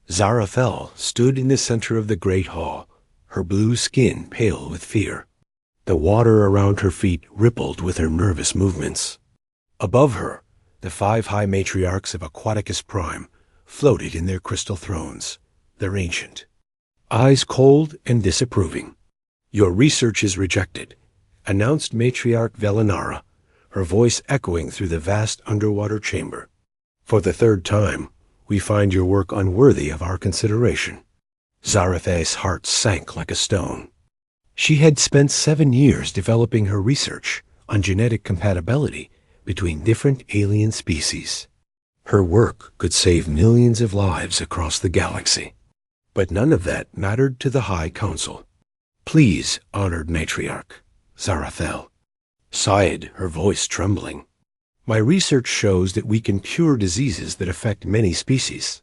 Zarafel stood in the center of the great hall, her blue skin pale with fear. The water around her feet rippled with her nervous movements. Above her, the 5 high matriarchs of Aquaticus Prime floated in their crystal thrones, their ancient, eyes cold and disapproving. "Your research is rejected," announced Matriarch Velinara, her voice echoing through the vast underwater chamber. "For the 3rd time, we find your work unworthy of our consideration." Zarafel's heart sank like a stone. She had spent 7 years developing her research on genetic compatibility between different alien species. Her work could save millions of lives across the galaxy. But none of that mattered to the High Council. "Please, honored matriarch," Zarafel sighed, her voice trembling. "My research shows that we can cure diseases that affect many species.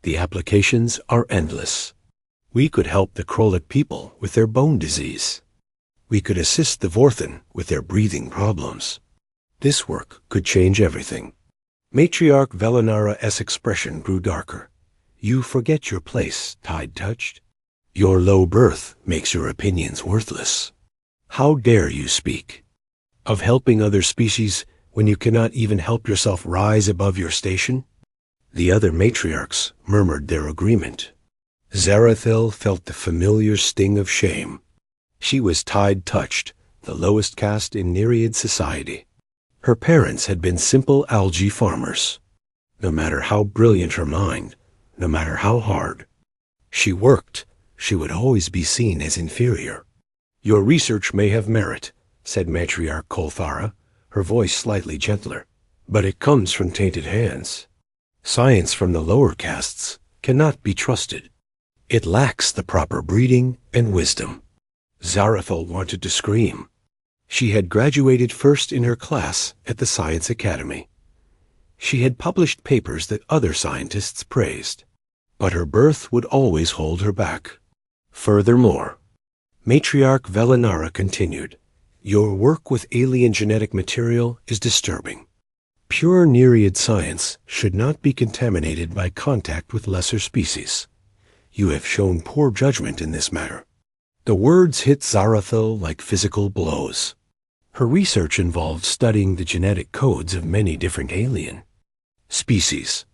The applications are endless. We could help the Krolic people with their bone disease. We could assist the Vorthan with their breathing problems. This work could change everything." Matriarch Velinara's expression grew darker. "You forget your place, Tide Touched. Your low birth makes your opinions worthless. How dare you speak of helping other species when you cannot even help yourself rise above your station?" The other matriarchs murmured their agreement. Zarathil felt the familiar sting of shame. She was Tide Touched, the lowest caste in Nereid society. Her parents had been simple algae farmers. No matter how brilliant her mind, no matter how hard she worked, she would always be seen as inferior. "Your research may have merit," said Matriarch Kolthara, her voice slightly gentler, "but it comes from tainted hands. Science from the lower castes cannot be trusted. It lacks the proper breeding and wisdom." Zarafel wanted to scream. She had graduated first in her class at the Science Academy. She had published papers that other scientists praised, but her birth would always hold her back. Furthermore, Matriarch Velinara continued, "Your work with alien genetic material is disturbing. Pure Nereid science should not be contaminated by contact with lesser species. You have shown poor judgment in this matter." The words hit Zarathil like physical blows. Her research involved studying the genetic codes of many different alien species.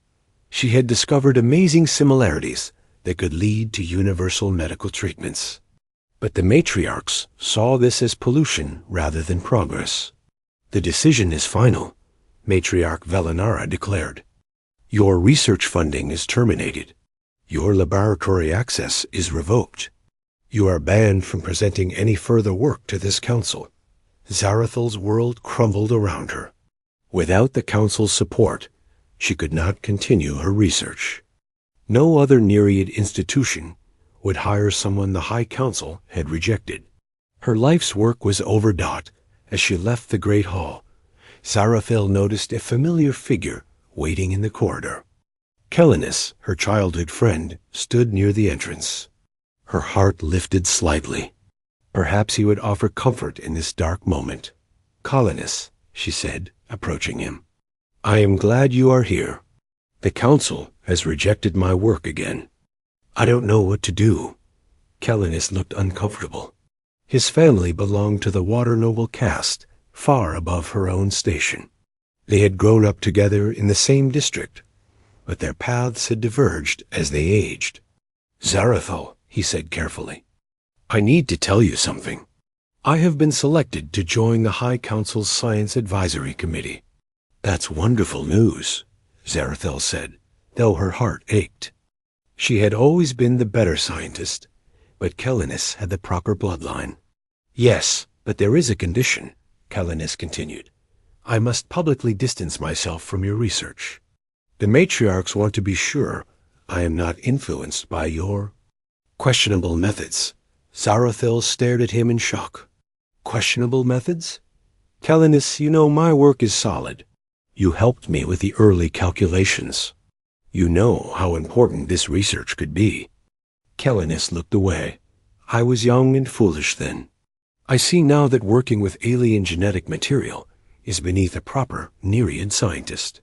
She had discovered amazing similarities that could lead to universal medical treatments. But the matriarchs saw this as pollution rather than progress. "The decision is final," Matriarch Velinara declared. "Your research funding is terminated. Your laboratory access is revoked. You are banned from presenting any further work to this council." Zarathil's world crumbled around her. Without the council's support, she could not continue her research. No other Nereid institution would hire someone the High Council had rejected. Her life's work was overdought. As she left the great hall, Zarathil noticed a familiar figure waiting in the corridor. Kellinus, her childhood friend, stood near the entrance. Her heart lifted slightly. Perhaps he would offer comfort in this dark moment. "Kellinus," she said, approaching him, "I am glad you are here. The council has rejected my work again. I don't know what to do." Kellinus looked uncomfortable. His family belonged to the Water Noble caste, far above her own station. They had grown up together in the same district, but their paths had diverged as they aged. "Zarathil," he said carefully, "I need to tell you something. I have been selected to join the High Council's Science Advisory Committee." "That's wonderful news," Zarathil said, though her heart ached. She had always been the better scientist, but Kellinus had the proper bloodline. "Yes, but there is a condition," Kellinus continued. "I must publicly distance myself from your research. The matriarchs want to be sure I am not influenced by your questionable methods." Zarathil stared at him in shock. "Questionable methods? Kellinus, you know my work is solid. You helped me with the early calculations. You know how important this research could be." Kellinus looked away. "I was young and foolish then. I see now that working with alien genetic material is beneath a proper Nereid scientist.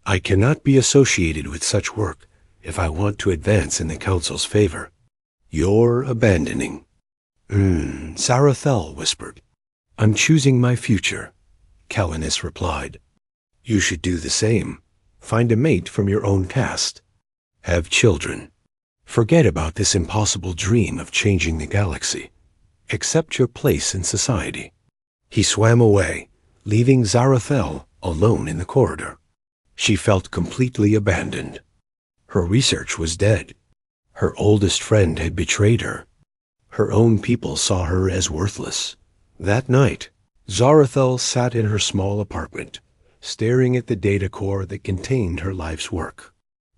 I cannot be associated with such work if I want to advance in the Council's favor. You're abandoning. Zarathel whispered. I'm choosing my future, Calenus replied. You should do the same. Find a mate from your own caste. Have children. Forget about this impossible dream of changing the galaxy. Accept your place in society. He swam away, leaving Zarathel alone in the corridor. She felt completely abandoned. Her research was dead. Her oldest friend had betrayed her. Her own people saw her as worthless. That night, Zarathel sat in her small apartment, staring at the data core that contained her life's work.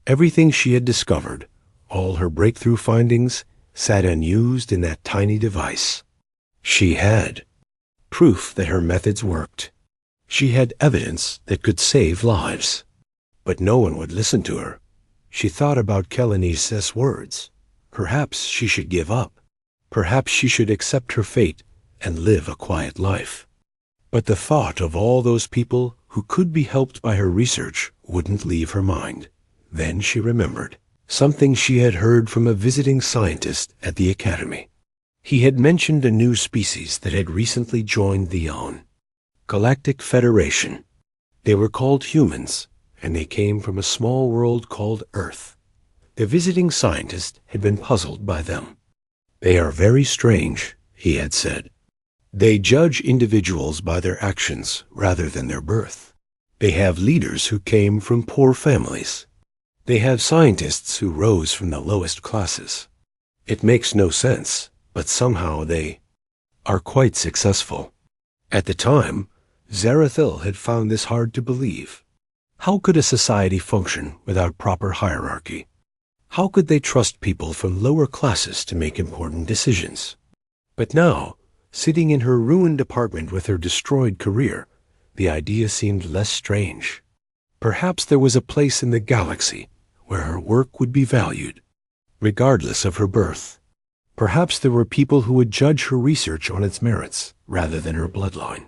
Everything she had discovered, all her breakthrough findings, sat unused in that tiny device. She had proof that her methods worked. She had evidence that could save lives. But no one would listen to her. She thought about Calenus' words. Perhaps she should give up. Perhaps she should accept her fate and live a quiet life. But the thought of all those people who could be helped by her research wouldn't leave her mind. Then she remembered something she had heard from a visiting scientist at the Academy. He had mentioned a new species that had recently joined the Galactic Federation. They were called humans, and they came from a small world called Earth. The visiting scientist had been puzzled by them. They are very strange, he had said. They judge individuals by their actions rather than their birth. They have leaders who came from poor families. They have scientists who rose from the lowest classes. It makes no sense, but somehow they are quite successful. At the time, Zarathil had found this hard to believe. How could a society function without proper hierarchy? How could they trust people from lower classes to make important decisions? But now, sitting in her ruined apartment with her destroyed career, the idea seemed less strange. Perhaps there was a place in the galaxy where her work would be valued, regardless of her birth. Perhaps there were people who would judge her research on its merits rather than her bloodline.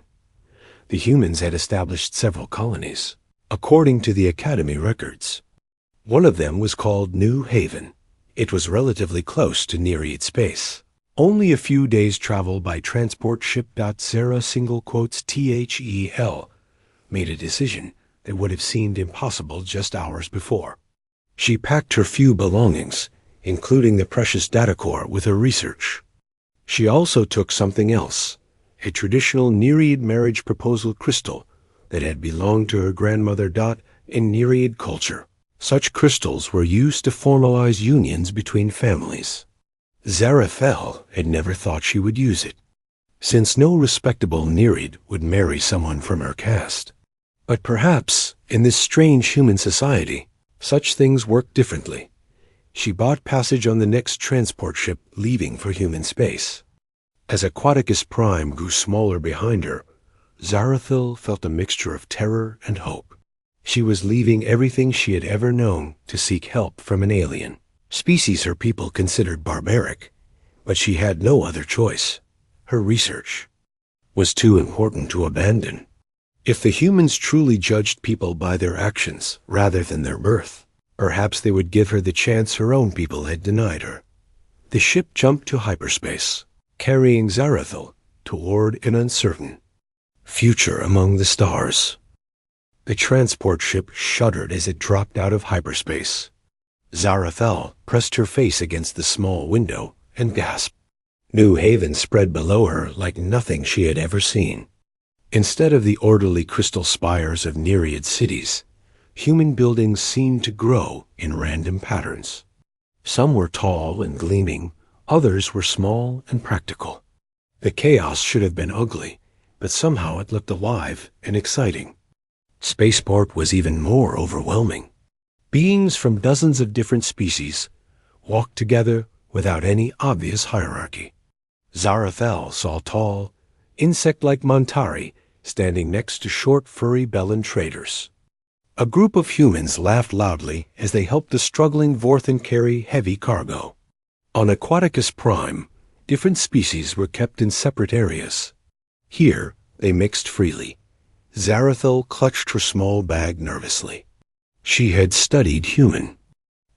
The humans had established several colonies, according to the Academy records. One of them was called New Haven. It was relatively close to Nereid space. Only a few days' travel by transport ship. Zara THEL made a decision that would have seemed impossible just hours before. She packed her few belongings, including the precious data core, with her research. She also took something else, a traditional Nereid marriage proposal crystal that had belonged to her grandmother. In Nereid culture, such crystals were used to formalize unions between families. Zarathel had never thought she would use it, since no respectable Nereid would marry someone from her caste. But perhaps, in this strange human society, such things work differently. She bought passage on the next transport ship leaving for human space. As Aquaticus Prime grew smaller behind her, Zarathil felt a mixture of terror and hope. She was leaving everything she had ever known to seek help from an alien species her people considered barbaric, but she had no other choice. Her research was too important to abandon. If the humans truly judged people by their actions rather than their birth, perhaps they would give her the chance her own people had denied her. The ship jumped to hyperspace, carrying Zarathil toward an uncertain future among the stars. The transport ship shuddered as it dropped out of hyperspace. Zarathil pressed her face against the small window and gasped. New Haven spread below her like nothing she had ever seen. Instead of the orderly crystal spires of Nereid cities, human buildings seemed to grow in random patterns. Some were tall and gleaming, others were small and practical. The chaos should have been ugly, but somehow it looked alive and exciting. Spaceport was even more overwhelming. Beings from dozens of different species walked together without any obvious hierarchy. Zarathel saw tall, insect-like Montari standing next to short, furry Bellan traders. A group of humans laughed loudly as they helped the struggling Vorthan carry heavy cargo. On Aquaticus Prime, different species were kept in separate areas. Here, they mixed freely. Zarathil clutched her small bag nervously. She had studied human.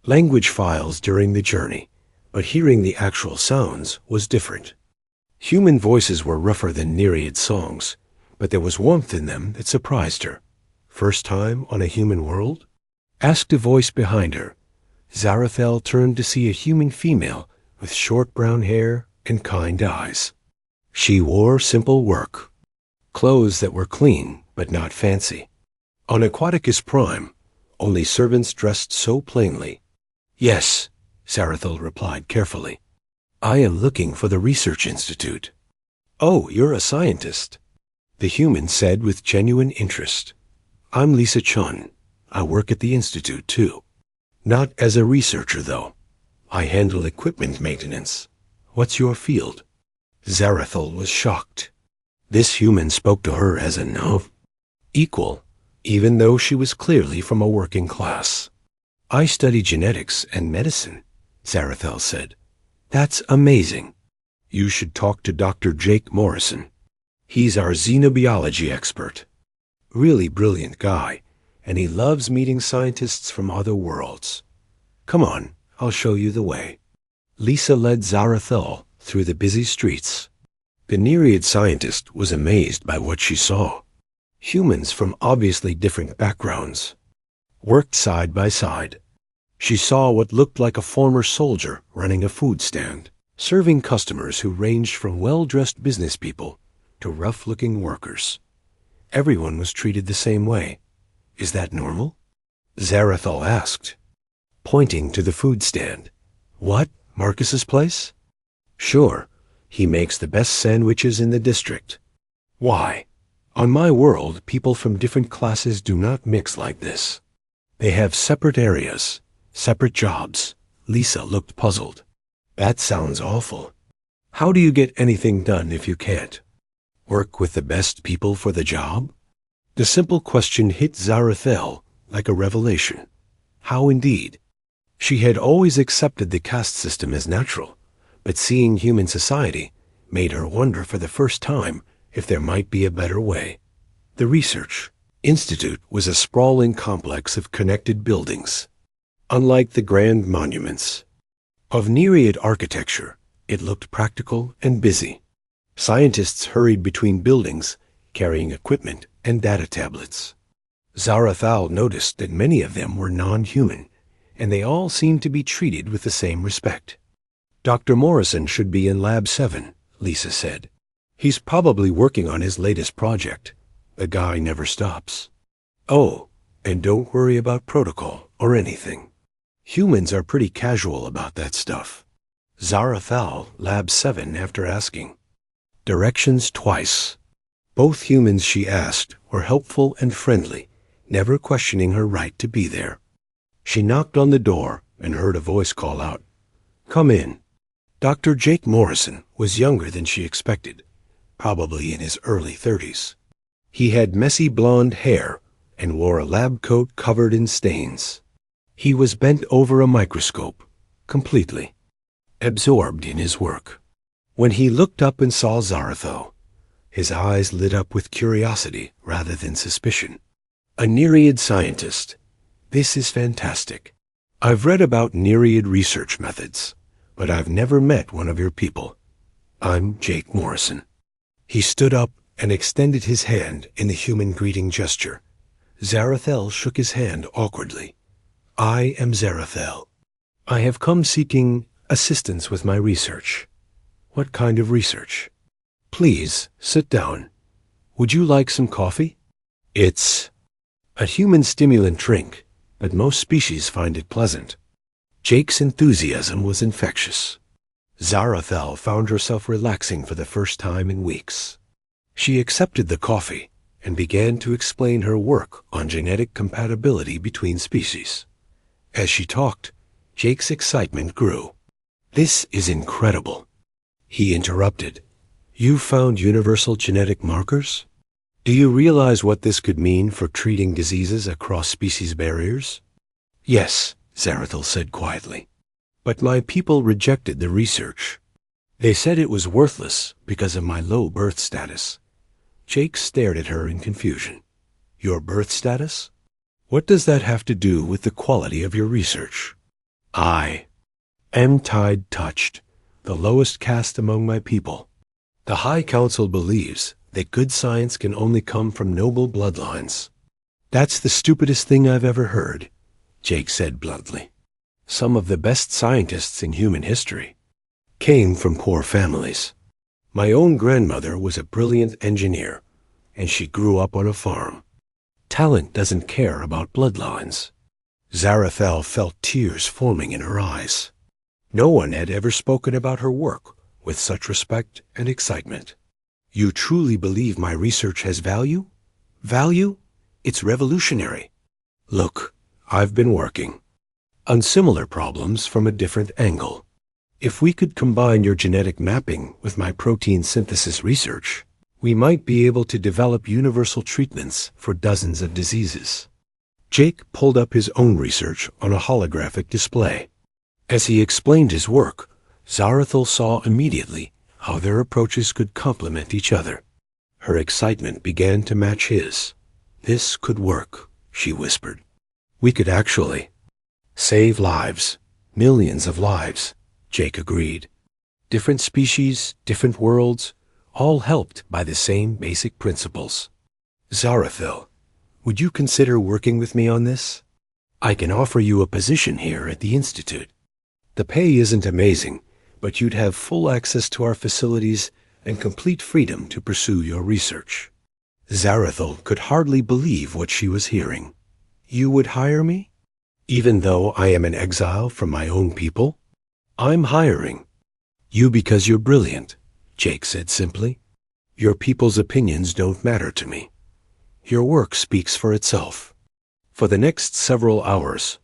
language files during the journey, but hearing the actual sounds was different. Human voices were rougher than Nereid songs, but there was warmth in them that surprised her. First time on a human world? Asked a voice behind her. Zarathel turned to see a human female with short brown hair and kind eyes. She wore simple work, clothes that were clean but not fancy. On Aquaticus Prime, only servants dressed so plainly. Yes, Zarathel replied carefully. I am looking for the Research Institute. Oh, you're a scientist, the human said with genuine interest. I'm Lisa Chun. I work at the Institute, too. Not as a researcher, though. I handle equipment maintenance. What's your field? Zarathel was shocked. This human spoke to her as an equal, even though she was clearly from a working class. I study genetics and medicine, Zarathel said. That's amazing. You should talk to Dr. Jake Morrison. He's our xenobiology expert. Really brilliant guy, and he loves meeting scientists from other worlds. Come on, I'll show you the way. Lisa led Zarathel through the busy streets. The Nereid scientist was amazed by what she saw. Humans from obviously different backgrounds worked side by side. She saw what looked like a former soldier running a food stand, serving customers who ranged from well-dressed business people to rough-looking workers. Everyone was treated the same way. Is that normal? Zarathel asked, pointing to the food stand. What, Marcus's place? Sure, he makes the best sandwiches in the district. Why? On my world, people from different classes do not mix like this. They have separate areas, separate jobs. Lisa looked puzzled. That sounds awful. How do you get anything done if you can't? Work with the best people for the job? The simple question hit Zarathel like a revelation. How indeed? She had always accepted the caste system as natural, but seeing human society made her wonder for the first time if there might be a better way. The Research Institute was a sprawling complex of connected buildings. Unlike the grand monuments of Nereid architecture, it looked practical and busy. Scientists hurried between buildings, carrying equipment and data tablets. Zarathal noticed that many of them were non-human, and they all seemed to be treated with the same respect. Dr. Morrison should be in Lab 7, Lisa said. He's probably working on his latest project. The guy never stops. Oh, and don't worry about protocol or anything. Humans are pretty casual about that stuff. Zarathal, Lab 7, after asking. Directions twice. Both humans she asked were helpful and friendly, never questioning her right to be there. She knocked on the door and heard a voice call out, Come in. Dr. Jake Morrison was younger than she expected, probably in his early 30s. He had messy blonde hair and wore a lab coat covered in stains. He was bent over a microscope, completely absorbed in his work. When he looked up and saw Zarathel, his eyes lit up with curiosity rather than suspicion. A Nereid scientist. This is fantastic. I've read about Nereid research methods, but I've never met one of your people. I'm Jake Morrison. He stood up and extended his hand in the human greeting gesture. Zarathel shook his hand awkwardly. I am Zarathel. I have come seeking assistance with my research. What kind of research? Please, sit down. Would you like some coffee? It's a human stimulant drink, but most species find it pleasant. Jake's enthusiasm was infectious. Zarathel found herself relaxing for the first time in weeks. She accepted the coffee and began to explain her work on genetic compatibility between species. As she talked, Jake's excitement grew. This is incredible. He interrupted. You found universal genetic markers? Do you realize what this could mean for treating diseases across species barriers? Yes, Zarathel said quietly. But my people rejected the research. They said it was worthless because of my low birth status. Jake stared at her in confusion. Your birth status? What does that have to do with the quality of your research? I am tide touched, the lowest caste among my people. The High Council believes that good science can only come from noble bloodlines. That's the stupidest thing I've ever heard, Jake said bluntly. Some of the best scientists in human history came from poor families. My own grandmother was a brilliant engineer, and she grew up on a farm. Talent doesn't care about bloodlines. Zarathel felt tears forming in her eyes. No one had ever spoken about her work with such respect and excitement. You truly believe my research has value? Value? It's revolutionary. Look, I've been working on similar problems from a different angle. If we could combine your genetic mapping with my protein synthesis research, we might be able to develop universal treatments for dozens of diseases. Jake pulled up his own research on a holographic display. As he explained his work, Zarathel saw immediately how their approaches could complement each other. Her excitement began to match his. This could work, she whispered. We could actually save lives, millions of lives, Jake agreed. Different species, different worlds, all helped by the same basic principles. Zarathel, would you consider working with me on this? I can offer you a position here at the Institute. The pay isn't amazing, but you'd have full access to our facilities and complete freedom to pursue your research. Zarathel could hardly believe what she was hearing. You would hire me? Even though I am an exile from my own people? I'm hiring you because you're brilliant, Jake said simply. Your people's opinions don't matter to me. Your work speaks for itself. For the next several hours,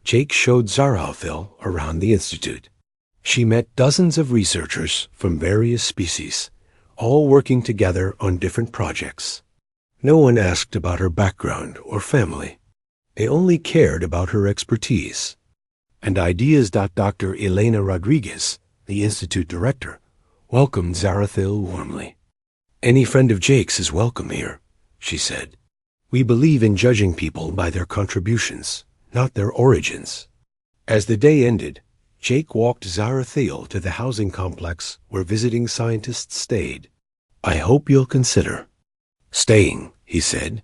Jake showed Zarathel around the Institute. She met dozens of researchers from various species, all working together on different projects. No one asked about her background or family. They only cared about her expertise and ideas. Dr. Elena Rodriguez, the Institute director, welcomed Zarathel warmly. Any friend of Jake's is welcome here, she said. We believe in judging people by their contributions, not their origins. As the day ended, Jake walked Zarathel to the housing complex where visiting scientists stayed. I hope you'll consider staying, he said,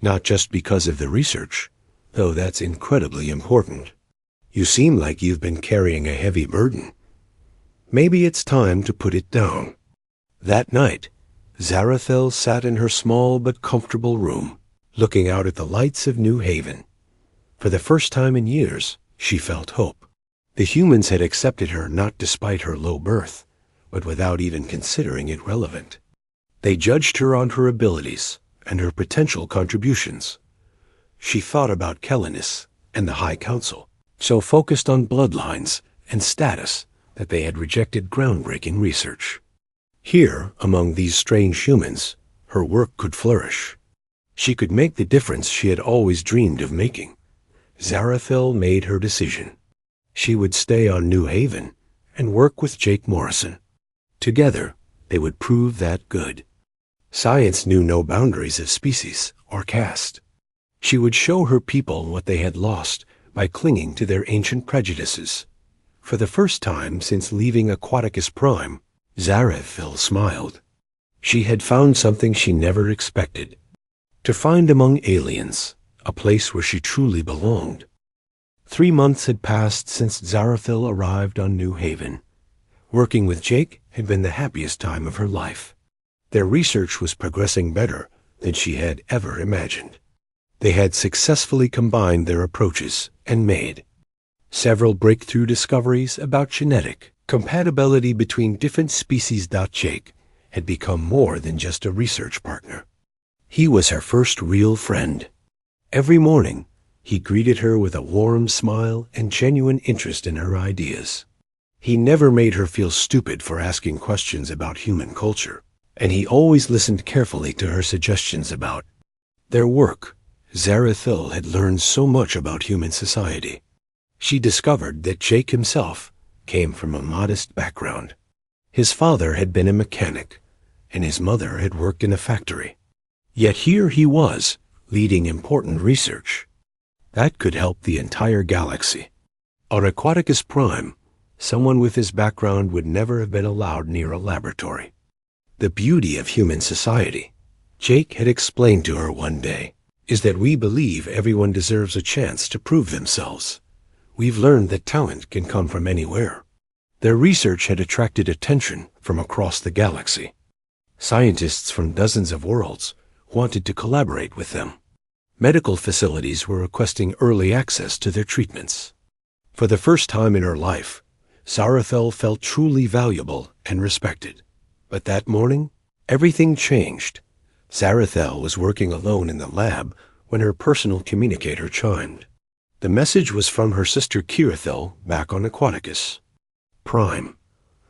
not just because of the research, though that's incredibly important. You seem like you've been carrying a heavy burden. Maybe it's time to put it down. That night, Zarathel sat in her small but comfortable room, looking out at the lights of New Haven. For the first time in years, she felt hope. The humans had accepted her not despite her low birth, but without even considering it relevant. They judged her on her abilities and her potential contributions. She thought about Kellinis and the High Council, so focused on bloodlines and status that they had rejected groundbreaking research. Here, among these strange humans, her work could flourish. She could make the difference she had always dreamed of making. Zarathel made her decision. She would stay on New Haven and work with Jake Morrison. Together, they would prove that good. Science knew no boundaries of species or caste. She would show her people what they had lost by clinging to their ancient prejudices. For the first time since leaving Aquaticus Prime, Zarathel smiled. She had found something she never expected. To find among aliens a place where she truly belonged. 3 months had passed since Zarathel arrived on New Haven. Working with Jake had been the happiest time of her life. Their research was progressing better than she had ever imagined. They had successfully combined their approaches and made several breakthrough discoveries about genetic compatibility between different species. Jake had become more than just a research partner. He was her first real friend. Every morning, he greeted her with a warm smile and genuine interest in her ideas. He never made her feel stupid for asking questions about human culture, and he always listened carefully to her suggestions about their work. Zarathel had learned so much about human society. She discovered that Jake himself came from a modest background. His father had been a mechanic, and his mother had worked in a factory. Yet here he was, leading important research. That could help the entire galaxy. On Aquaticus Prime, someone with his background would never have been allowed near a laboratory. The beauty of human society, Jake had explained to her one day, is that we believe everyone deserves a chance to prove themselves. We've learned that talent can come from anywhere. Their research had attracted attention from across the galaxy. Scientists from dozens of worlds wanted to collaborate with them. Medical facilities were requesting early access to their treatments. For the first time in her life, Zarathel felt truly valuable and respected. But that morning, everything changed. Zarathel was working alone in the lab when her personal communicator chimed. The message was from her sister Kirathel back on Aquaticus Prime.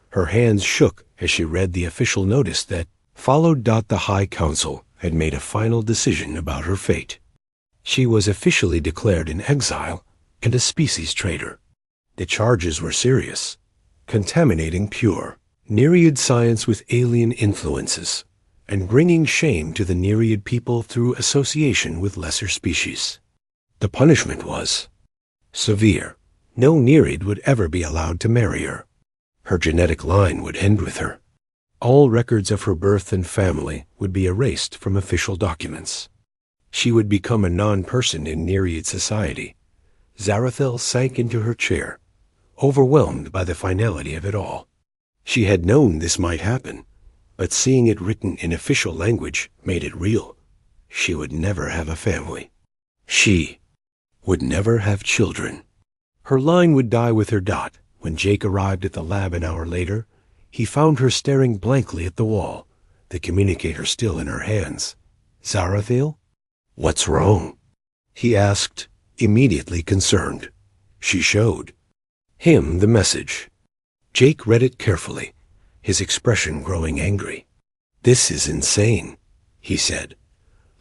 Her hands shook as she read the official notice that followed. The High Council had made a final decision about her fate. She was officially declared in exile and a species traitor. The charges were serious: contaminating pure Nereid science with alien influences, and bringing shame to the Nereid people through association with lesser species. The punishment was severe. No Nereid would ever be allowed to marry her. Her genetic line would end with her. All records of her birth and family would be erased from official documents. She would become a non-person in Nereid society. Zarathel sank into her chair, overwhelmed by the finality of it all. She had known this might happen, but seeing it written in official language made it real. She would never have a family. She would never have children. Her line would die with her dot. When Jake arrived at the lab an hour later, he found her staring blankly at the wall, the communicator still in her hands. Zarathel? What's wrong? He asked, immediately concerned. She showed him the message. Jake read it carefully, his expression growing angry. This is insane, he said.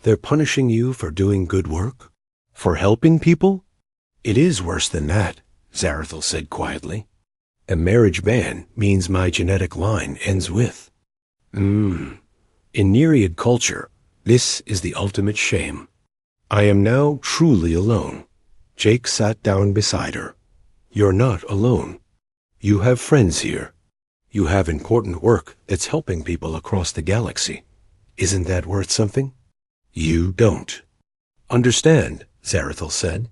They're punishing you for doing good work? For helping people? It is worse than that, Zarathel said quietly. A marriage ban means my genetic line ends with. In Nereid culture, this is the ultimate shame. I am now truly alone. Jake sat down beside her. You're not alone. You have friends here. You have important work that's helping people across the galaxy. Isn't that worth something? You don't. Understand, Zarathel said.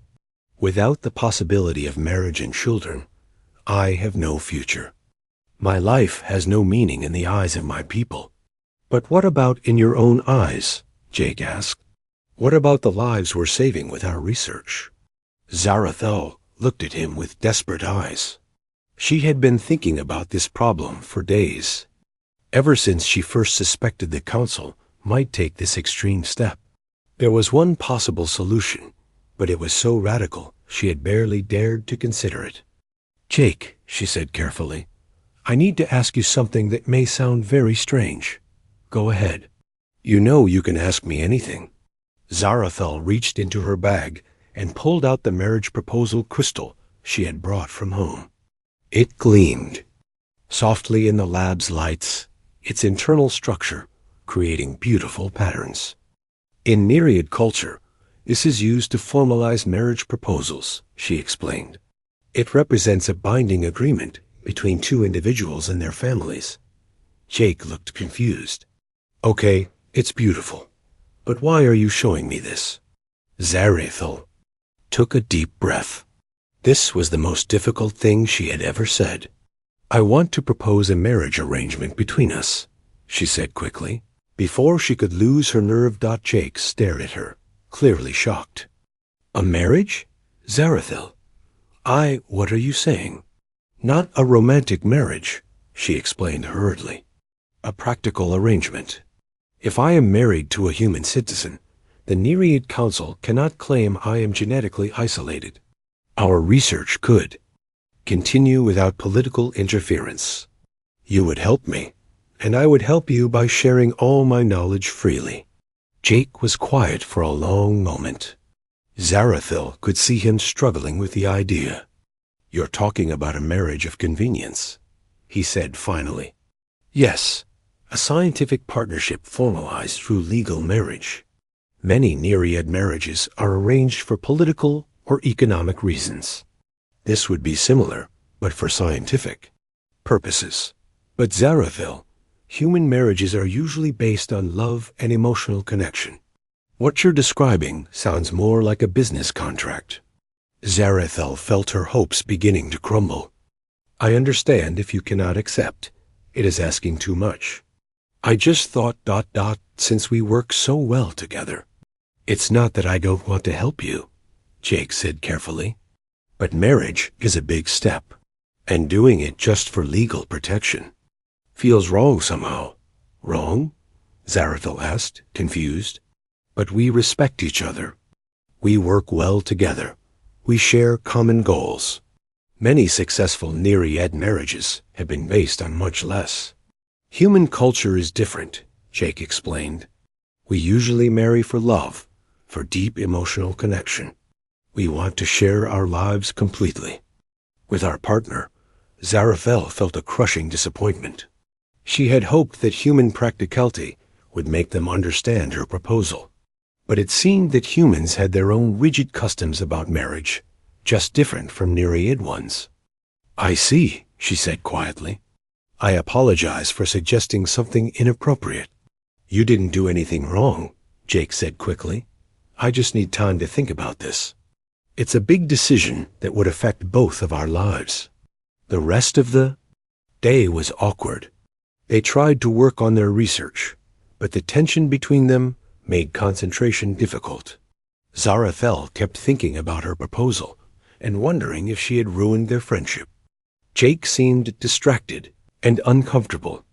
Without the possibility of marriage and children, I have no future. My life has no meaning in the eyes of my people. But what about in your own eyes? Jake asked. What about the lives we're saving with our research? Zarathel looked at him with desperate eyes. She had been thinking about this problem for days, ever since she first suspected the Council might take this extreme step. There was one possible solution, but it was so radical she had barely dared to consider it. Jake, she said carefully, I need to ask you something that may sound very strange. Go ahead. You know you can ask me anything. Zarathel reached into her bag and pulled out the marriage proposal crystal she had brought from home. It gleamed softly in the lab's lights, its internal structure creating beautiful patterns. In Nereid culture, this is used to formalize marriage proposals, she explained. It represents a binding agreement between two individuals and their families. Jake looked confused. Okay, it's beautiful. But why are you showing me this? Zarathel took a deep breath. This was the most difficult thing she had ever said. I want to propose a marriage arrangement between us, she said quickly. Before she could lose her nerve, Jake stared at her, clearly shocked. A marriage? Zarathel. What are you saying? Not a romantic marriage, she explained hurriedly. A practical arrangement. If I am married to a human citizen, the Nereid Council cannot claim I am genetically isolated. Our research could continue without political interference. You would help me, and I would help you by sharing all my knowledge freely. Jake was quiet for a long moment. Zarathel could see him struggling with the idea. You're talking about a marriage of convenience, he said finally. Yes, a scientific partnership formalized through legal marriage. Many Nereid marriages are arranged for political or economic reasons. This would be similar, but for scientific purposes. But Zarathil, human marriages are usually based on love and emotional connection. What you're describing sounds more like a business contract. Zarathil felt her hopes beginning to crumble. I understand if you cannot accept. It is asking too much. I just thought ... since we work so well together. It's not that I don't want to help you, Jake said carefully. But marriage is a big step, and doing it just for legal protection feels wrong somehow. Wrong? Zarathil asked, confused. But we respect each other. We work well together. We share common goals. Many successful Nereid marriages have been based on much less. Human culture is different, Jake explained. We usually marry for love, for deep emotional connection. We want to share our lives completely. With our partner, Zarathil felt a crushing disappointment. She had hoped that human practicality would make them understand her proposal. But it seemed that humans had their own rigid customs about marriage, just different from Nereid ones. I see, she said quietly. I apologize for suggesting something inappropriate. You didn't do anything wrong, Jake said quickly. I just need time to think about this. It's a big decision that would affect both of our lives. The rest of the day was awkward. They tried to work on their research, but the tension between them made concentration difficult. Zarathil kept thinking about her proposal and wondering if she had ruined their friendship. Jake seemed distracted and uncomfortable.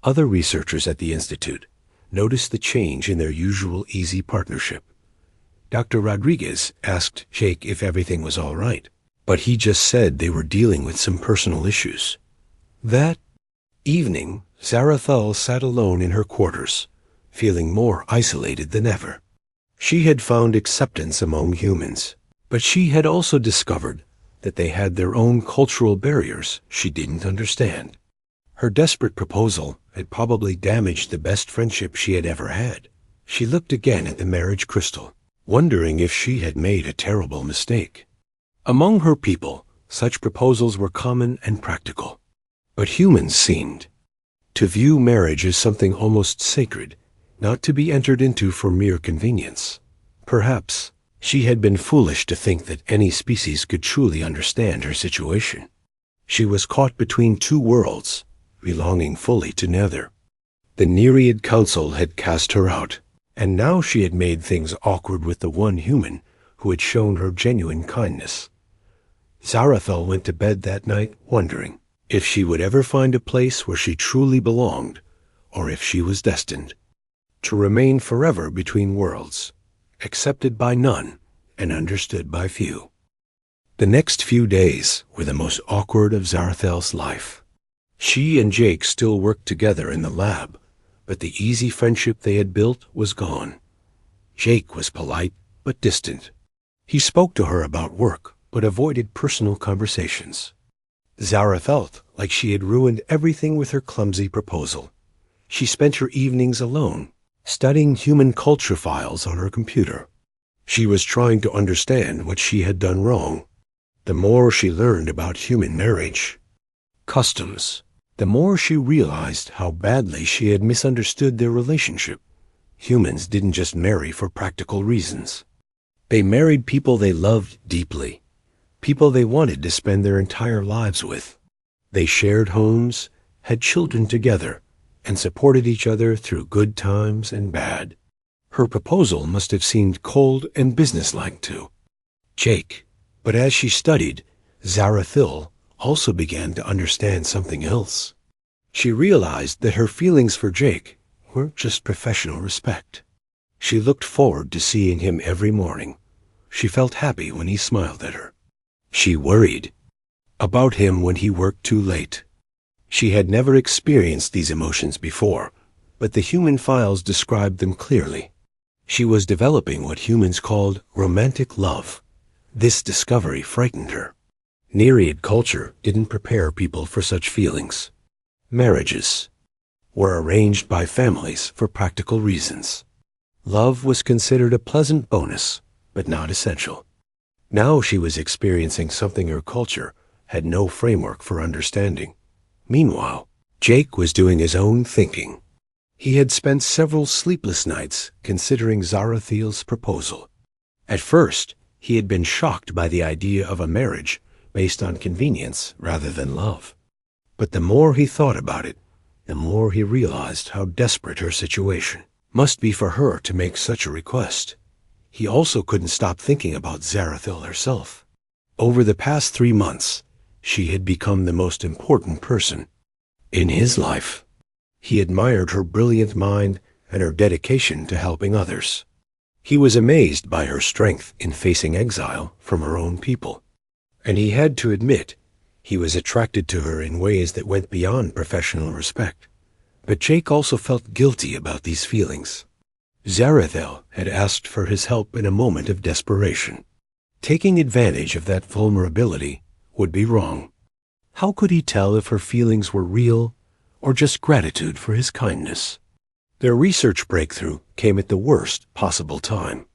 Other researchers at the Institute noticed the change in their usual easy partnership. Dr. Rodriguez asked Jake if everything was all right, but he just said they were dealing with some personal issues. That evening, Zarathil sat alone in her quarters, feeling more isolated than ever. She had found acceptance among humans, but she had also discovered that they had their own cultural barriers she didn't understand. Her desperate proposal had probably damaged the best friendship she had ever had. She looked again at the marriage crystal, wondering if she had made a terrible mistake. Among her people, such proposals were common and practical. But humans seemed to view marriage as something almost sacred, not to be entered into for mere convenience. Perhaps she had been foolish to think that any species could truly understand her situation. She was caught between two worlds, belonging fully to neither. The Nereid Council had cast her out, and now she had made things awkward with the one human who had shown her genuine kindness. Zarathil went to bed that night wondering if she would ever find a place where she truly belonged, or if she was destined to remain forever between worlds, accepted by none and understood by few. The next few days were the most awkward of Zarathil's life. She and Jake still worked together in the lab, but the easy friendship they had built was gone. Jake was polite but distant. He spoke to her about work but avoided personal conversations. Zara felt like she had ruined everything with her clumsy proposal. She spent her evenings alone, studying human culture files on her computer. She was trying to understand what she had done wrong. The more she learned about human marriage customs, the more she realized how badly she had misunderstood their relationship. Humans didn't just marry for practical reasons. They married people they loved deeply, people they wanted to spend their entire lives with. They shared homes, had children together, and supported each other through good times and bad. Her proposal must have seemed cold and businesslike to Jake, but as she studied, Zarathil also began to understand something else. She realized that her feelings for Jake weren't just professional respect. She looked forward to seeing him every morning. She felt happy when he smiled at her. She worried about him when he worked too late. She had never experienced these emotions before, but the human files described them clearly. She was developing what humans called romantic love. This discovery frightened her. Nereid culture didn't prepare people for such feelings. Marriages were arranged by families for practical reasons. Love was considered a pleasant bonus, but not essential. Now she was experiencing something her culture had no framework for understanding. Meanwhile, Jake was doing his own thinking. He had spent several sleepless nights considering Zarathiel's proposal. At first, he had been shocked by the idea of a marriage based on convenience rather than love. But the more he thought about it, the more he realized how desperate her situation must be for her to make such a request. He also couldn't stop thinking about Zarathiel herself. Over the past 3 months, she had become the most important person in his life. He admired her brilliant mind and her dedication to helping others. He was amazed by her strength in facing exile from her own people. And he had to admit, he was attracted to her in ways that went beyond professional respect. But Jake also felt guilty about these feelings. Zarathiel had asked for his help in a moment of desperation. Taking advantage of that vulnerability would be wrong. How could he tell if her feelings were real or just gratitude for his kindness? Their research breakthrough came at the worst possible time.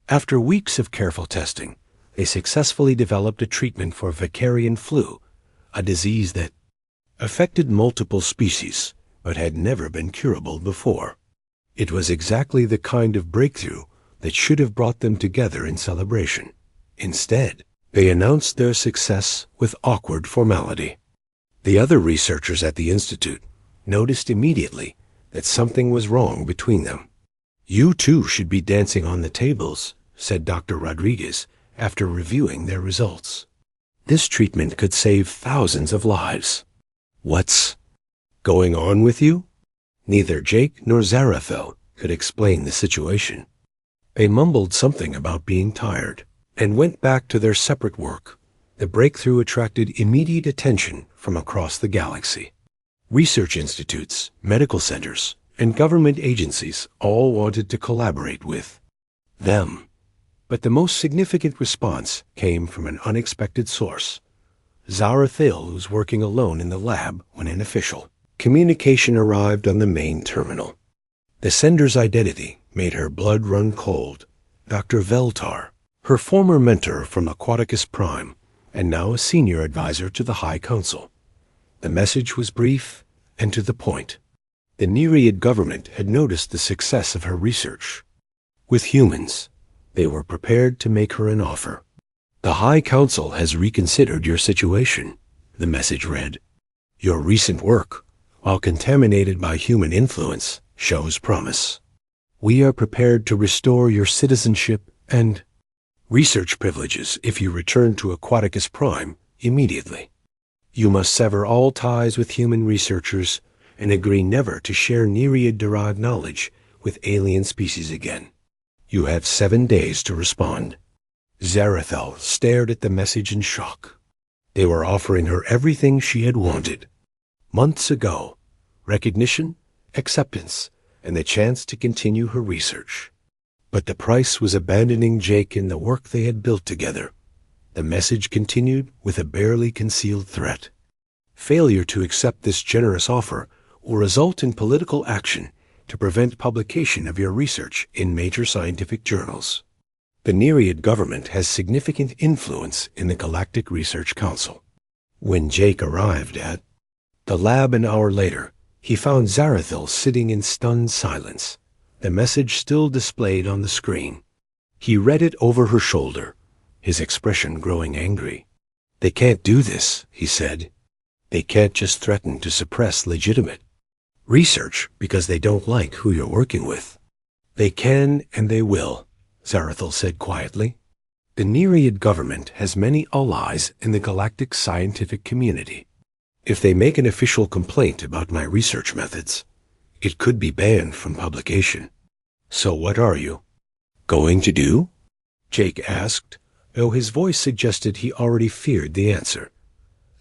After weeks of careful testing, they successfully developed a treatment for Vicarian flu, a disease that affected multiple species but had never been curable before. It was exactly the kind of breakthrough that should have brought them together in celebration. Instead, they announced their success with awkward formality. The other researchers at the Institute noticed immediately that something was wrong between them. "You too should be dancing on the tables," said Dr. Rodriguez after reviewing their results. "This treatment could save thousands of lives." "What's going on with you?" Neither Jake nor Zarathiel could explain the situation. They mumbled something about being tired and went back to their separate work. The breakthrough attracted immediate attention from across the galaxy. Research institutes, medical centers, and government agencies all wanted to collaborate with them. But the most significant response came from an unexpected source. Zarathiel was working alone in the lab when an official communication arrived on the main terminal. The sender's identity made her blood run cold. Dr. Veltar, her former mentor from Aquaticus Prime, and now a senior advisor to the High Council. The message was brief and to the point. The Nereid government had noticed the success of her research. With humans, they were prepared to make her an offer. "The High Council has reconsidered your situation," the message read. "Your recent work, while contaminated by human influence, shows promise. We are prepared to restore your citizenship and research privileges if you return to Aquaticus Prime immediately. You must sever all ties with human researchers and agree never to share Nereid-derived knowledge with alien species again. You have 7 days to respond." Zarathiel stared at the message in shock. They were offering her everything she had wanted. Months ago, recognition, acceptance, and the chance to continue her research. But the price was abandoning Jake and the work they had built together. The message continued with a barely concealed threat. Failure to accept this generous offer will result in political action to prevent publication of your research in major scientific journals. The Nereid government has significant influence in the Galactic Research Council. When Jake arrived at the lab an hour later, he found Zarathiel sitting in stunned silence, the message still displayed on the screen. He read it over her shoulder, his expression growing angry. "They can't do this," he said. "They can't just threaten to suppress legitimate research because they don't like who you're working with." "They can and they will," Zarathiel said quietly. "The Nereid government has many allies in the galactic scientific community. If they make an official complaint about my research methods, it could be banned from publication. So what are you going to do?" Jake asked, though his voice suggested he already feared the answer.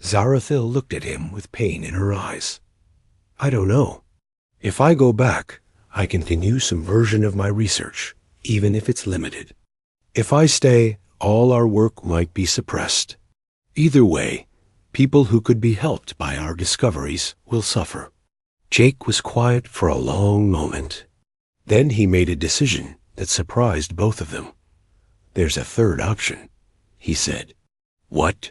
Zarathiel looked at him with pain in her eyes. "I don't know. If I go back, I continue some version of my research, even if it's limited. If I stay, all our work might be suppressed. Either way, people who could be helped by our discoveries will suffer." Jake was quiet for a long moment. Then he made a decision that surprised both of them. "There's a third option," he said. What?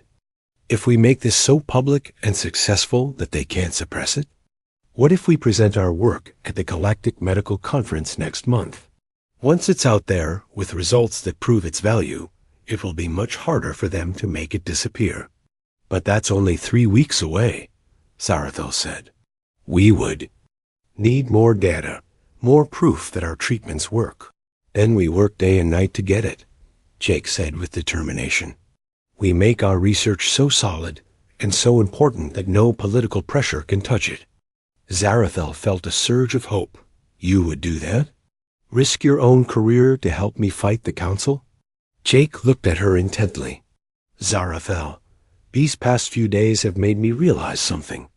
If we make this so public and successful that they can't suppress it? What if we present our work at the Galactic Medical Conference next month? Once it's out there with results that prove its value, it will be much harder for them to make it disappear. But that's only 3 weeks away, Zarathel said. We would need more data, more proof that our treatments work. Then we work day and night to get it, Jake said with determination. We make our research so solid and so important that no political pressure can touch it. Zarathel felt a surge of hope. You would do that? Risk your own career to help me fight the council? Jake looked at her intently. Zarathel, these past few days have made me realize something.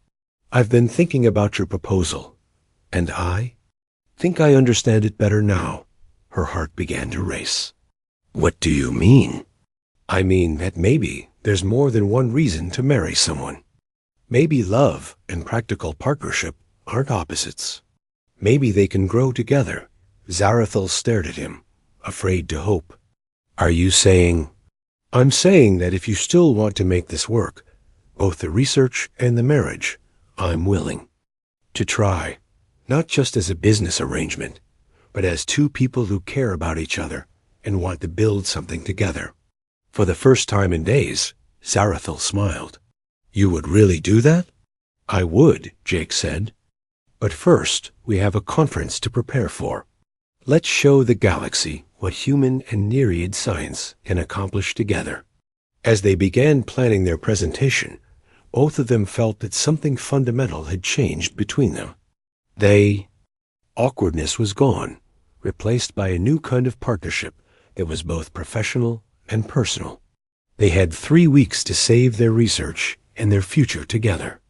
I've been thinking about your proposal, and I think I understand it better now. Her heart began to race. What do you mean? I mean that maybe there's more than one reason to marry someone. Maybe love and practical partnership aren't opposites. Maybe they can grow together. Zarathel stared at him, afraid to hope. Are you saying? I'm saying that if you still want to make this work, both the research and the marriage, I'm willing to try, not just as a business arrangement, but as two people who care about each other and want to build something together. For the first time in days, Zarathel smiled. You would really do that? I would, Jake said. But first, we have a conference to prepare for. Let's show the galaxy what human and Nereid science can accomplish together. As they began planning their presentation, both of them felt that something fundamental had changed between them. Awkwardness was gone, replaced by a new kind of partnership that was both professional and personal. They had 3 weeks to save their research and their future together.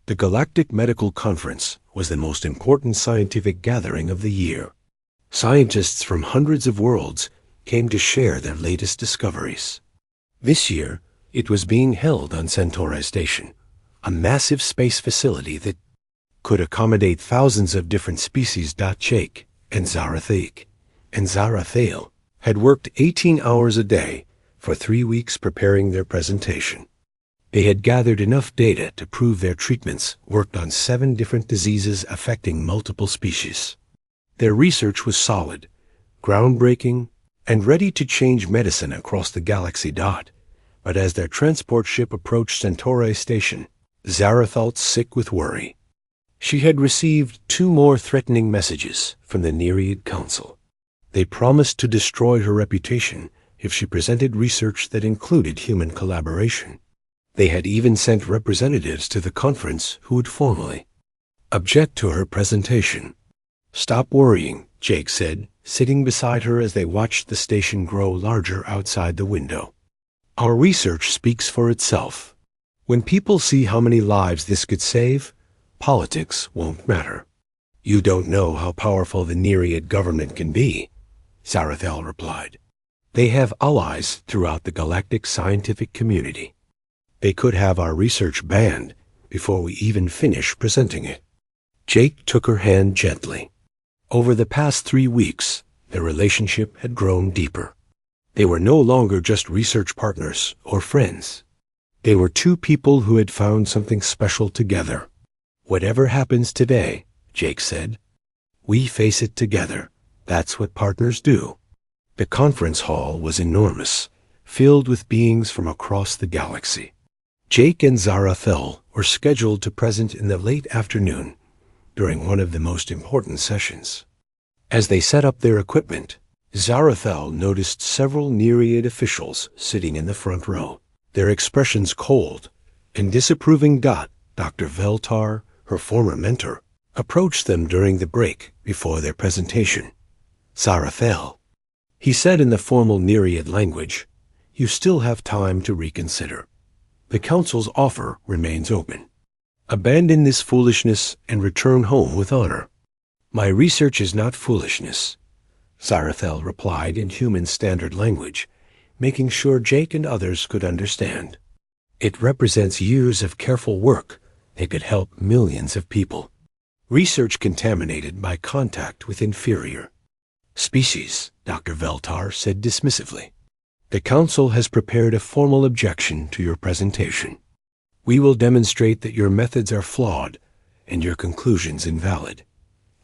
The Galactic Medical Conference was the most important scientific gathering of the year. Scientists from hundreds of worlds came to share their latest discoveries. This year, it was being held on Centauri Station, a massive space facility that could accommodate thousands of different species. Jake and Zarathel had worked 18 hours a day for 3 weeks preparing their presentation. They had gathered enough data to prove their treatments worked on 7 different diseases affecting multiple species. Their research was solid, groundbreaking, and ready to change medicine across the galaxy. But as their transport ship approached Centauri Station, Zara felt sick with worry. She had received 2 more threatening messages from the Nereid Council. They promised to destroy her reputation if she presented research that included human collaboration. They had even sent representatives to the conference who would formally object to her presentation. Stop worrying, Jake said, sitting beside her as they watched the station grow larger outside the window. Our research speaks for itself. When people see how many lives this could save, politics won't matter. You don't know how powerful the Nereid government can be, Zarathel replied. They have allies throughout the galactic scientific community. They could have our research banned before we even finish presenting it. Jake took her hand gently. Over the past 3 weeks, their relationship had grown deeper. They were no longer just research partners or friends. They were 2 people who had found something special together. Whatever happens today, Jake said, we face it together. That's what partners do. The conference hall was enormous, filled with beings from across the galaxy. Jake and Zarathel were scheduled to present in the late afternoon during one of the most important sessions. As they set up their equipment, Zarathel noticed several Nereid officials sitting in the front row, their expressions cold and disapproving. Dr. Veltar, her former mentor, approached them during the break before their presentation. Zarathel, he said in the formal Nereid language, you still have time to reconsider. The council's offer remains open. Abandon this foolishness and return home with honor. My research is not foolishness, Zarathel replied in human standard language, making sure Jake and others could understand. It represents years of careful work that could help millions of people. Research contaminated by contact with inferior species, Dr. Veltar said dismissively. The Council has prepared a formal objection to your presentation. We will demonstrate that your methods are flawed and your conclusions invalid.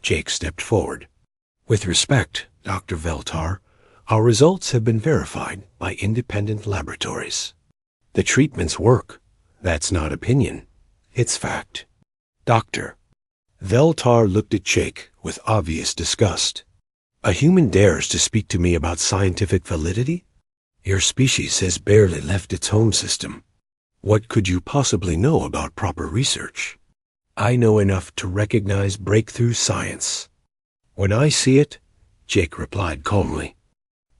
Jake stepped forward. With respect, Dr. Veltar, our results have been verified by independent laboratories. The treatments work. That's not opinion. It's fact. Doctor. Veltar looked at Jake with obvious disgust. A human dares to speak to me about scientific validity? Your species has barely left its home system. What could you possibly know about proper research? I know enough to recognize breakthrough science. When I see it, Jake replied calmly,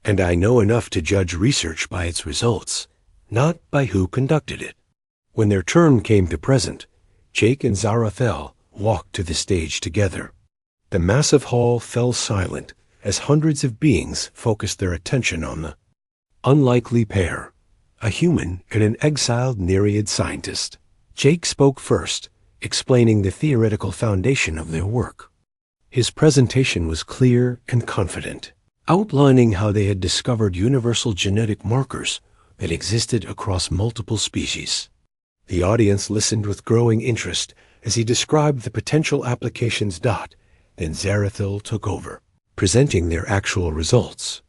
and I know enough to judge research by its results, not by who conducted it. When their turn came to present, Jake and Zarathel walked to the stage together. The massive hall fell silent as hundreds of beings focused their attention on the unlikely pair, a human and an exiled Nereid scientist. Jake spoke first, explaining the theoretical foundation of their work. His presentation was clear and confident, outlining how they had discovered universal genetic markers that existed across multiple species. The audience listened with growing interest as he described the potential applications. Then Zarathil took over, presenting their actual results.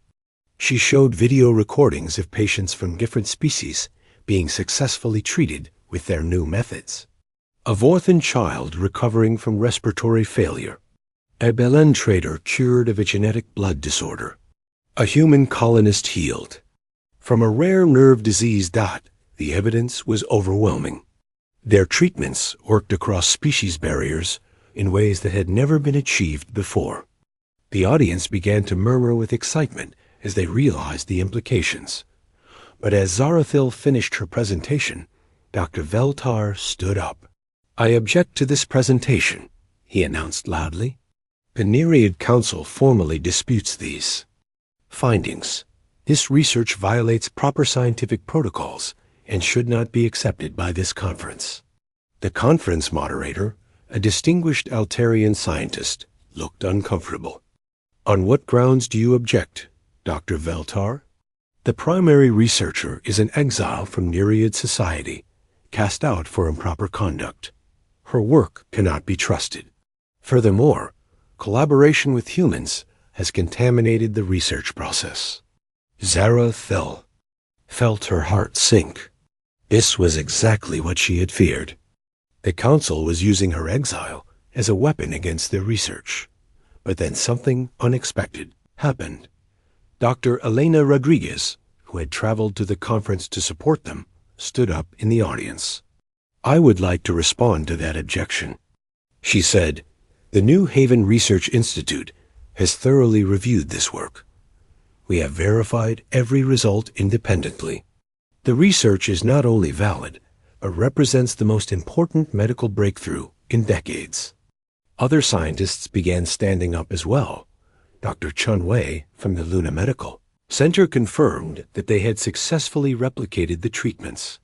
She showed video recordings of patients from different species being successfully treated with their new methods. A Vorthan child recovering from respiratory failure. A Belen trader cured of a genetic blood disorder. A human colonist healed. From a rare nerve disease. The evidence was overwhelming. Their treatments worked across species barriers in ways that had never been achieved before. The audience began to murmur with excitement as they realized the implications. But as Zarathil finished her presentation, Dr. Veltar stood up. I object to this presentation, he announced loudly. The Nereid Council formally disputes these findings. This research violates proper scientific protocols and should not be accepted by this conference. The conference moderator, a distinguished Altarian scientist, looked uncomfortable. On what grounds do you object, Dr. Veltar? The primary researcher is an exile from Nereid society, cast out for improper conduct. Her work cannot be trusted. Furthermore, collaboration with humans has contaminated the research process. Zarathil felt her heart sink. This was exactly what she had feared. The Council was using her exile as a weapon against their research. But then something unexpected happened. Dr. Elena Rodriguez, who had traveled to the conference to support them, stood up in the audience. I would like to respond to that objection. She said, the New Haven Research Institute has thoroughly reviewed this work. We have verified every result independently. The research is not only valid, but represents the most important medical breakthrough in decades. Other scientists began standing up as well. Dr. Chun Wei from the Luna Medical Center confirmed that they had successfully replicated the treatments.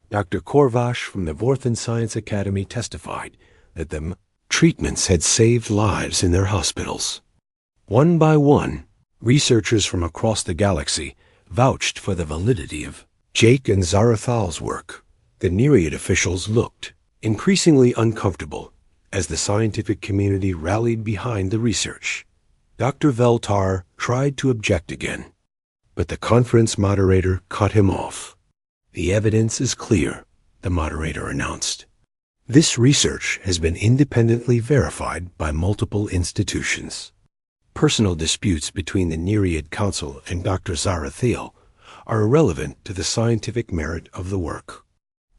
Dr. Korvash from the Vorthan Science Academy testified that the treatments had saved lives in their hospitals. One by one, researchers from across the galaxy vouched for the validity of Jake and Zarathal's work. The Nereid officials looked increasingly uncomfortable as the scientific community rallied behind the research. Dr. Veltar tried to object again, but the conference moderator cut him off. The evidence is clear, the moderator announced. This research has been independently verified by multiple institutions. Personal disputes between the Nereid Council and Dr. Zarathil are irrelevant to the scientific merit of the work.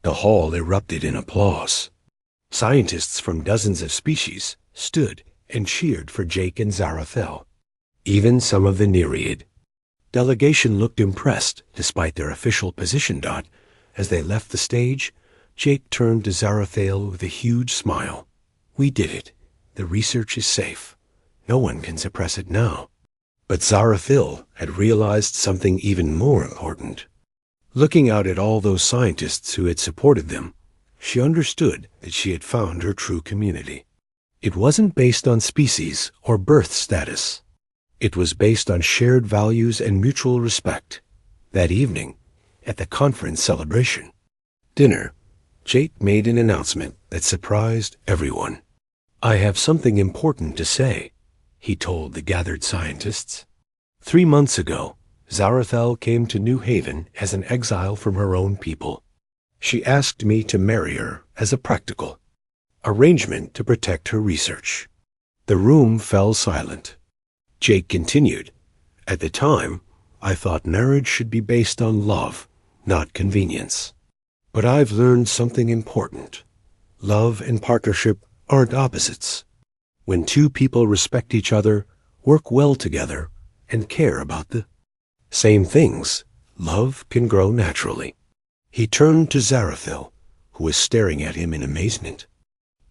The hall erupted in applause. Scientists from dozens of species stood and cheered for Jake and Zarathil. Even some of the Nereid delegation looked impressed despite their official position. As they left the stage, Jake turned to Zarathil with a huge smile. We did it. The research is safe. No one can suppress it now. But Zarathil had realized something even more important. Looking out at all those scientists who had supported them, she understood that she had found her true community. It wasn't based on species or birth status. It was based on shared values and mutual respect. That evening, at the conference celebration dinner, Jake made an announcement that surprised everyone. "I have something important to say," he told the gathered scientists. 3 months ago, Zarathel came to New Haven as an exile from her own people. She asked me to marry her as a practical arrangement to protect her research. The room fell silent. Jake continued, "At the time, I thought marriage should be based on love, not convenience. But I've learned something important. Love and partnership aren't opposites. When two people respect each other, work well together, and care about the same things, love can grow naturally." He turned to Zarathil, who was staring at him in amazement.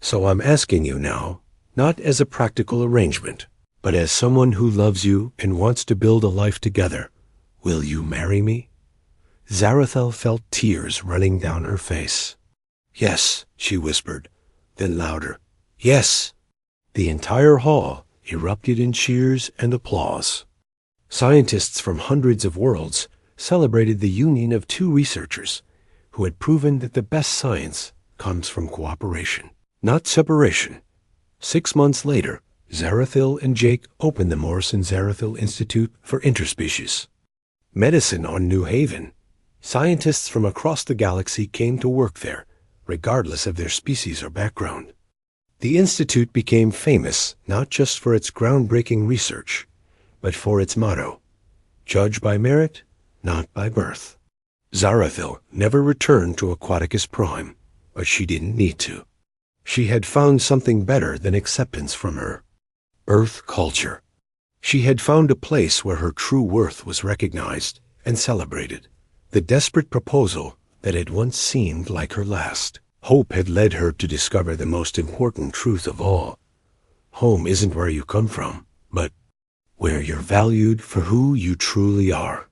"So I'm asking you now, not as a practical arrangement, but as someone who loves you and wants to build a life together, will you marry me?" Zarathil felt tears running down her face. "Yes," she whispered, then louder, "Yes." The entire hall erupted in cheers and applause. Scientists from hundreds of worlds celebrated the union of two researchers who had proven that the best science comes from cooperation, not separation. 6 months later, Zarathil and Jake opened the Morrison Zarathil Institute for Interspecies Medicine on New Haven. Scientists from across the galaxy came to work there, regardless of their species or background. The institute became famous not just for its groundbreaking research, but for its motto, "Judge by merit, not by birth." Zarathil never returned to Aquaticus Prime, but she didn't need to. She had found something better than acceptance from her Earth culture. She had found a place where her true worth was recognized and celebrated. The desperate proposal that had once seemed like her last hope had led her to discover the most important truth of all. Home isn't where you come from, but where you're valued for who you truly are.